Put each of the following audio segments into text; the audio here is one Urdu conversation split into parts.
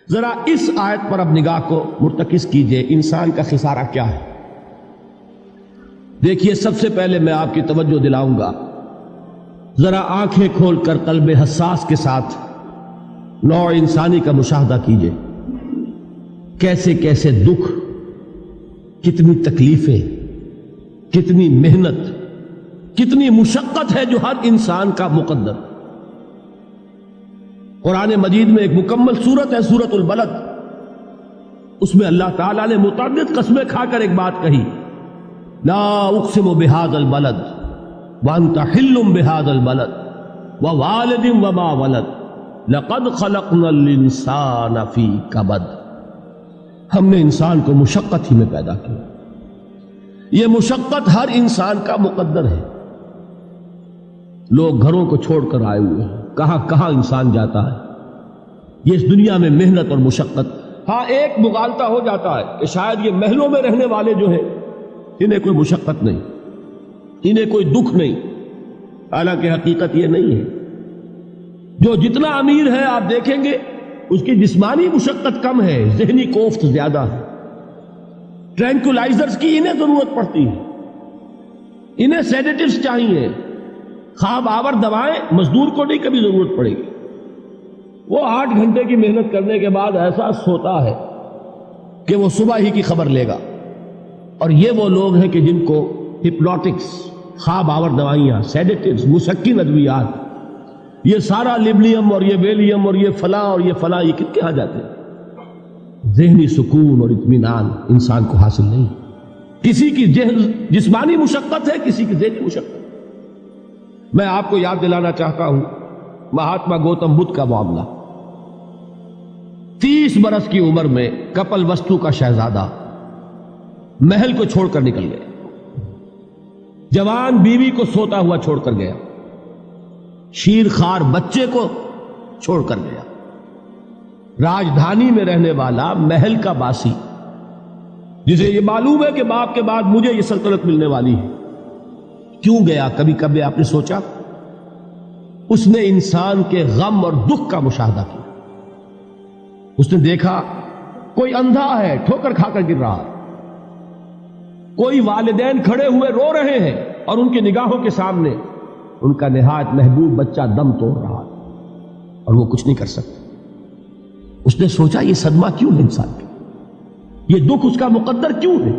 ذرا اس آیت پر اب نگاہ کو مرتکز کیجئے، انسان کا خسارہ کیا ہے؟ دیکھیے، سب سے پہلے میں آپ کی توجہ دلاؤں گا، ذرا آنکھیں کھول کر قلب حساس کے ساتھ نوع انسانی کا مشاہدہ کیجئے، کیسے کیسے دکھ، کتنی تکلیفیں، کتنی محنت، کتنی مشقت ہے جو ہر انسان کا مقدر۔ قرآن مجید میں ایک مکمل سورت ہے، سورت البلد، اس میں اللہ تعالیٰ نے متعدد قسمیں کھا کر ایک بات کہی، لا اقسم بہذا البلد وانت حل بہذا البلد ووالد وما ولد لقد خلقنا الانسان فی کبد۔ ہم نے انسان کو مشقت ہی میں پیدا کیا، یہ مشقت ہر انسان کا مقدر ہے۔ لوگ گھروں کو چھوڑ کر آئے ہوئے ہیں، کہاں کہاں انسان جاتا ہے، یہ اس دنیا میں محنت اور مشقت۔ ہاں، ایک مغالطہ ہو جاتا ہے کہ شاید یہ محلوں میں رہنے والے جو ہیں انہیں کوئی مشقت نہیں، انہیں کوئی دکھ نہیں، حالانکہ حقیقت یہ نہیں ہے۔ جو جتنا امیر ہے آپ دیکھیں گے اس کی جسمانی مشقت کم ہے، ذہنی کوفت زیادہ ہے۔ ٹرینکولائزرز کی انہیں ضرورت پڑتی ہے، انہیں سیڈیٹیوز چاہیے، خواب آور دوائیں مزدور کو نہیں کبھی ضرورت پڑے گی۔ وہ 8 گھنٹے کی محنت کرنے کے بعد احساس ہوتا ہے کہ وہ صبح ہی کی خبر لے گا۔ اور یہ وہ لوگ ہیں کہ جن کو ہپنوٹکس، خواب آور دوائیاں، سیڈیٹیوز، مسکن ادویات، یہ سارا لیبلیم اور یہ ویلیم اور یہ فلاں اور یہ فلاں، یہ کہاں جاتے ہیں؟ ذہنی سکون اور اطمینان انسان کو حاصل نہیں۔ کسی کی جسمانی مشقت ہے، کسی کی ذہنی مشقت۔ میں آپ کو یاد دلانا چاہتا ہوں مہاتما گوتم بدھ کا معاملہ۔ 30 برس کی عمر میں کپل وستو کا شہزادہ محل کو چھوڑ کر نکل گیا، جوان بیوی کو سوتا ہوا چھوڑ کر گیا، شیر خوار بچے کو چھوڑ کر گیا۔ راجدھانی میں رہنے والا محل کا باسی، جسے یہ معلوم ہے کہ باپ کے بعد مجھے یہ سلطنت ملنے والی ہے، کیوں گیا؟ کبھی کبھی آپ نے سوچا؟ اس نے انسان کے غم اور دکھ کا مشاہدہ کیا۔ اس نے دیکھا کوئی اندھا ہے، ٹھوکر کھا کر گر رہا ہے، کوئی والدین کھڑے ہوئے رو رہے ہیں اور ان کی نگاہوں کے سامنے ان کا نہایت محبوب بچہ دم توڑ رہا ہے اور وہ کچھ نہیں کر سکتا۔ اس نے سوچا یہ صدمہ کیوں ہے انسان کا، یہ دکھ اس کا مقدر کیوں ہے؟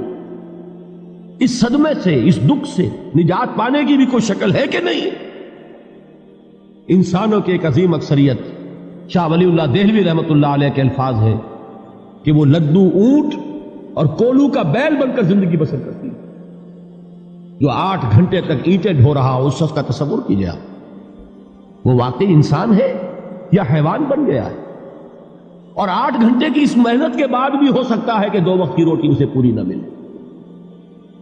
اس صدمے سے، اس دکھ سے نجات پانے کی بھی کوئی شکل ہے کہ نہیں؟ انسانوں کی ایک عظیم اکثریت، شاہ ولی اللہ دہلوی رحمۃ اللہ علیہ کے الفاظ ہیں کہ وہ لدو اونٹ اور کولو کا بیل بن کر زندگی بسر کرتی ہے۔ جو 8 گھنٹے تک اینٹیں ڈھو رہا ہو، اس شخص کا تصور کیجیے، وہ واقعی انسان ہے یا حیوان بن گیا ہے؟ اور 8 گھنٹے کی اس محنت کے بعد بھی ہو سکتا ہے کہ 2 وقت کی روٹی اسے پوری نہ ملے۔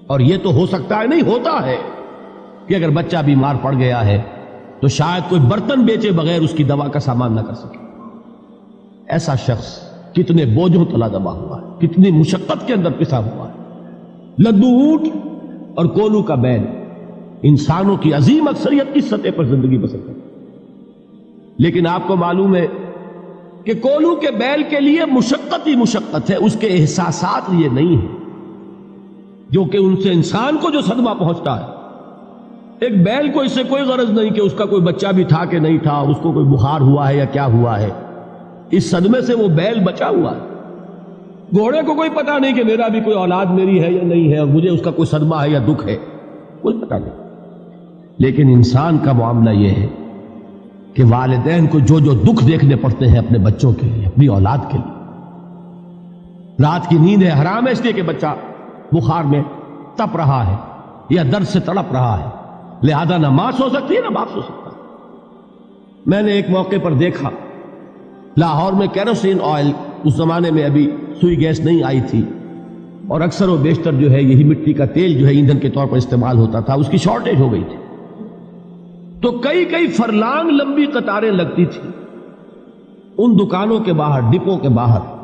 اور یہ تو ہو سکتا ہے، نہیں ہوتا ہے کہ اگر بچہ بیمار پڑ گیا ہے تو شاید کوئی برتن بیچے بغیر اس کی دوا کا سامان نہ کر سکے۔ ایسا شخص کتنے بوجھوں تلا دبا ہوا ہے، کتنی مشقت کے اندر پسا ہوا ہے۔ لدو اونٹ اور کولو کا بیل، انسانوں کی عظیم اکثریت اس سطح پر زندگی بسر کرتی ہے۔ لیکن آپ کو معلوم ہے کہ کولو کے بیل کے لیے مشقت ہی مشقت ہے، اس کے احساسات یہ نہیں ہیں جو کہ ان سے انسان کو جو صدمہ پہنچتا ہے۔ ایک بیل کو اس سے کوئی غرض نہیں کہ اس کا کوئی بچہ بھی تھا کہ نہیں تھا، اس کو کوئی بخار ہوا ہے یا کیا ہوا ہے، اس صدمے سے وہ بیل بچا ہوا ہے۔ گھوڑے کو کوئی پتہ نہیں کہ میرا بھی کوئی اولاد میری ہے یا نہیں ہے، اور مجھے اس کا کوئی صدمہ ہے یا دکھ ہے، کوئی پتہ نہیں۔ لیکن انسان کا معاملہ یہ ہے کہ والدین کو جو جو دکھ دیکھنے پڑتے ہیں اپنے بچوں کے لیے، اپنی اولاد کے لیے۔ رات کی نیند ہے حرام ہے اس لیے کہ بچہ بخار میں تپ رہا ہے یا درد سے تڑپ رہا ہے، لہذا نہ ماں سو سکتی ہے نہ باپ سو سکتا۔ میں نے ایک موقع پر دیکھا، لاہور میں کیروسین آئل، اس زمانے میں ابھی سوئی گیس نہیں آئی تھی، اور اکثر و بیشتر جو ہے یہی مٹی کا تیل جو ہے ایندھن کے طور پر استعمال ہوتا تھا، اس کی شارٹیج ہو گئی تھی۔ تو کئی فرلانگ لمبی قطاریں لگتی تھی ان دکانوں کے باہر، ڈپوں کے باہر،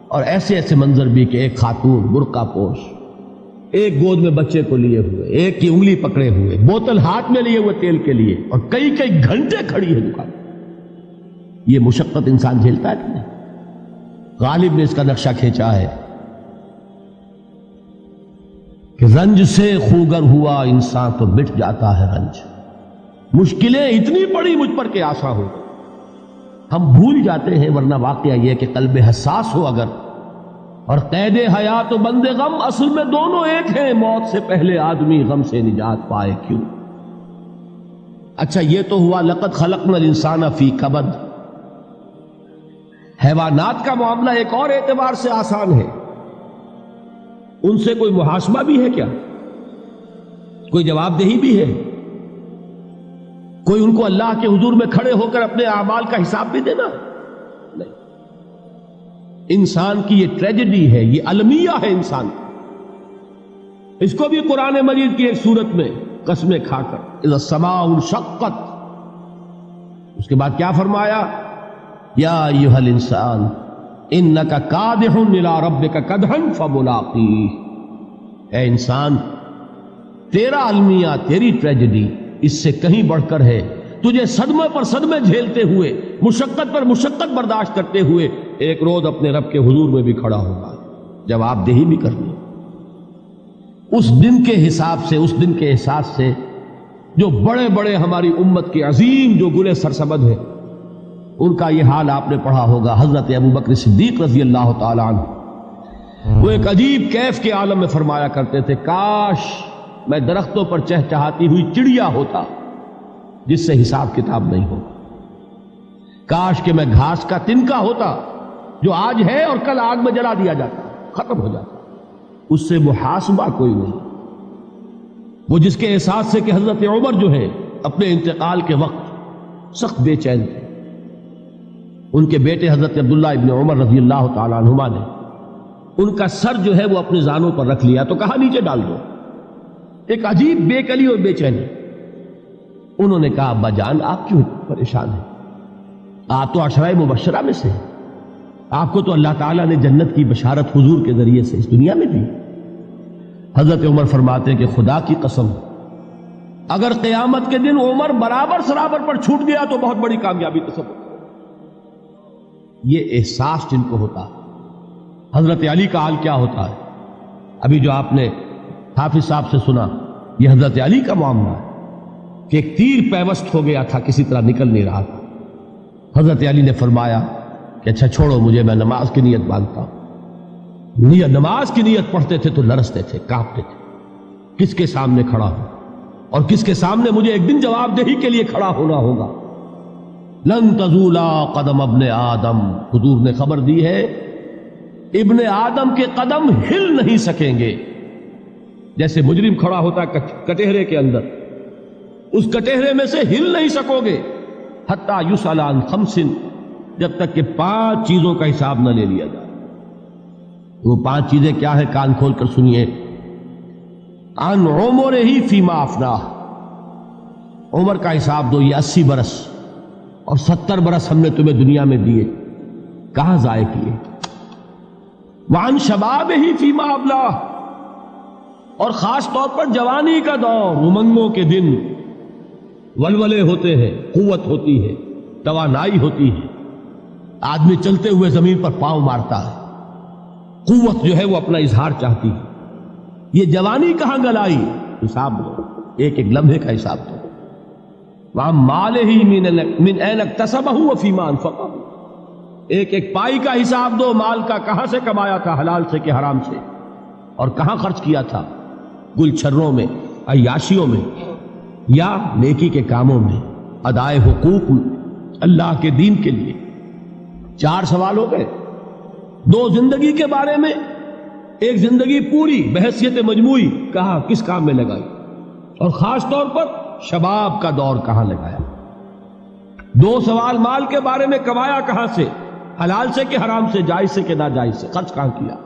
اور ایسے منظر بھی کہ ایک خاتون برقع پوش، ایک گود میں بچے کو لیے ہوئے، ایک کی انگلی پکڑے ہوئے، بوتل ہاتھ میں لیے ہوئے تیل کے لیے، اور کئی گھنٹے کھڑی ہے دکان۔ یہ مشقت انسان جھیلتا ہے کہ نہیں؟ غالب نے اس کا نقشہ کھینچا ہے کہ رنج سے خوگر ہوا انسان تو مٹ جاتا ہے رنج. مشکلیں اتنی پڑی مجھ پر کہ آسا ہو. ہم بھول جاتے ہیں، ورنہ واقعہ یہ کہ قلب حساس ہو اگر، اور قید حیات و بند غم اصل میں دونوں ایک ہیں. موت سے پہلے آدمی غم سے نجات پائے کیوں؟ اچھا یہ تو ہوا لقد خلقنا الانسان فی کبد. حیوانات کا معاملہ ایک اور اعتبار سے آسان ہے. ان سے کوئی محاسبہ بھی ہے کیا؟ کوئی جواب دہی بھی ہے؟ کوئی ان کو اللہ کے حضور میں کھڑے ہو کر اپنے اعمال کا حساب بھی دینا؟ نہیں. انسان کی یہ ٹریجڈی ہے، یہ المیہ ہے انسان. اس کو بھی قرآن مجید کی ایک سورت میں قسمیں کھا کر اذا السماء انشقت، اس کے بعد کیا فرمایا؟ یا ایھا الانسان انک کادح الی ربک کدحا فملاقیہ. اے انسان، تیرا المیہ، تیری ٹریجڈی اس سے کہیں بڑھ کر ہے. تجھے صدمے پر صدمے جھیلتے ہوئے، مشقت پر مشقت برداشت کرتے ہوئے ایک روز اپنے رب کے حضور میں بھی کھڑا ہوگا، جواب دہی بھی کرنی. اس دن کے حساب سے، اس دن کے احساس سے جو بڑے بڑے ہماری امت کے عظیم جو گلے سرسبد ہیں، ان کا یہ حال آپ نے پڑھا ہوگا. حضرت ابو بکر صدیق رضی اللہ تعالی عنہ وہ ایک عجیب کیف کے عالم میں فرمایا کرتے تھے، کاش میں درختوں پر چہچہاتی ہوئی چڑیا ہوتا جس سے حساب کتاب نہیں ہو. کاش کہ میں گھاس کا تنکا ہوتا جو آج ہے اور کل آگ میں جلا دیا جاتا، ختم ہو جاتا، اس سے محاسبہ کوئی نہیں. وہ جس کے احساس سے کہ حضرت عمر جو ہے اپنے انتقال کے وقت سخت بے چین تھے. ان کے بیٹے حضرت عبداللہ ابن عمر رضی اللہ تعالیٰ عنہما نے ان کا سر جو ہے وہ اپنے زانوں پر رکھ لیا تو کہا نیچے ڈال دو. ایک عجیب بے کلی اور بے چینی. انہوں نے کہا ابا جان آپ کیوں پریشان ہیں؟ آپ تو عشرہ مبشرہ میں سے ہیں، آپ کو تو اللہ تعالیٰ نے جنت کی بشارت حضور کے ذریعے سے اس دنیا میں دی. حضرت عمر فرماتے ہیں کہ خدا کی قسم اگر قیامت کے دن عمر برابر سرابر پر چھوٹ گیا تو بہت بڑی کامیابی تصور. یہ احساس جن کو ہوتا. حضرت علی کا حال کیا ہوتا ہے؟ ابھی جو آپ نے حافظ صاحب سے سنا، یہ حضرت علی کا معاملہ ہے کہ ایک تیر پیوست ہو گیا تھا، کسی طرح نکل نہیں رہا تھا. حضرت علی نے فرمایا کہ اچھا چھوڑو مجھے، میں نماز کی نیت باندھتا ہوں. نماز کی نیت پڑھتے تھے تو لرزتے تھے، کانپتے تھے. کس کے سامنے کھڑا ہوں اور کس کے سامنے مجھے ایک دن جواب دہی کے لیے کھڑا ہونا ہوگا. لن تزولا قدم ابن آدم، حضور نے خبر دی ہے ابن آدم کے قدم ہل نہیں سکیں گے. جیسے مجرم کھڑا ہوتا ہے کٹہرے کے اندر، اس کٹہرے میں سے ہل نہیں سکو گے حتی یسأل عن خمس، جب تک کہ 5 چیزوں کا حساب نہ لے لیا جائے. وہ 5 چیزیں کیا ہے؟ کان کھول کر سنیے. عن عمرہ فیما افناہ، عمر کا حساب دو. یہ 80 برس اور 70 برس ہم نے تمہیں دنیا میں دیے، کہاں ضائع کیے؟ وعن شبابہ فیما ابلاہ، اور خاص طور پر جوانی کا دور، امنگوں کے دن، ولولے ہوتے ہیں، قوت ہوتی ہے، توانائی ہوتی ہے، آدمی چلتے ہوئے زمین پر پاؤں مارتا ہے، قوت جو ہے وہ اپنا اظہار چاہتی ہے. یہ جوانی کہاں گلائی؟ حساب دو، ایک ایک لمحے کا حساب دو. وَعَن مَالِهِ مِنْ أَيْنَ اكْتَسَبَهُ وَفِيمَا أَنْفَقَهُ، ایک ایک پائی کا حساب دو. مال کا کہاں سے کمایا تھا، حلال سے کہ حرام سے، اور کہاں خرچ کیا تھا، گل چھروں میں، عیاشیوں میں، یا نیکی کے کاموں میں، ادائے حقوق اللہ کے دین کے لیے. 4 سوال ہو گئے. 2 زندگی کے بارے میں، ایک زندگی پوری بحیثیت مجموعی کہاں کس کام میں لگائی، اور خاص طور پر شباب کا دور کہاں لگایا. 2 سوال مال کے بارے میں، کمایا کہاں سے، حلال سے کہ حرام سے، جائز سے کہ ناجائز سے، خرچ کہاں کیا.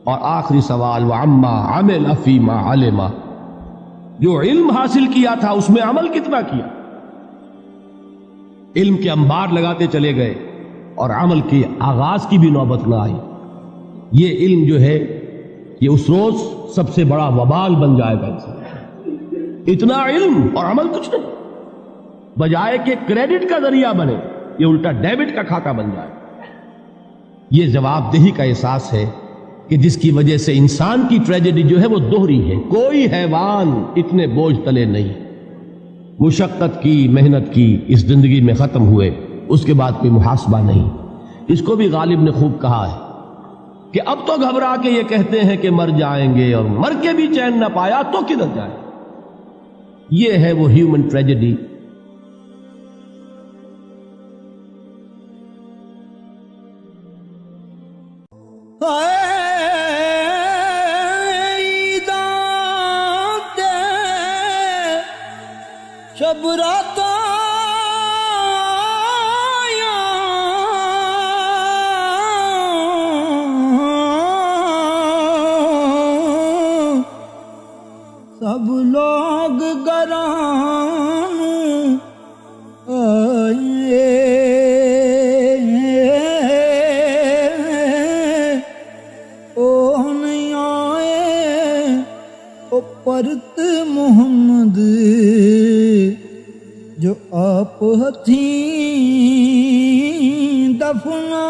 اور آخری سوال وعما عمل فیما علم، جو علم حاصل کیا تھا اس میں عمل کتنا کیا. علم کے انبار لگاتے چلے گئے اور عمل کے آغاز کی بھی نوبت نہ آئی. یہ علم جو ہے یہ اس روز سب سے بڑا وبال بن جائے گا. انسان اتنا علم اور عمل کچھ نہیں، بجائے کہ کریڈٹ کا ذریعہ بنے یہ الٹا ڈیبٹ کا کھاتہ بن جائے. یہ جواب دہی کا احساس ہے کہ جس کی وجہ سے انسان کی ٹریجڈی جو ہے وہ دوہری ہے. کوئی حیوان اتنے بوجھ تلے نہیں. مشقت کی، محنت کی، اس زندگی میں ختم ہوئے، اس کے بعد کوئی محاسبہ نہیں. اس کو بھی غالب نے خوب کہا ہے کہ اب تو گھبرا کے یہ کہتے ہیں کہ مر جائیں گے، اور مر کے بھی چین نہ پایا تو کدھر جائے. یہ ہے وہ ہیومن ٹریجڈی. شب رات سب لوگ گران آئے، او نہیں آئے او پرت محمد جو آپ ہتھیں دفنا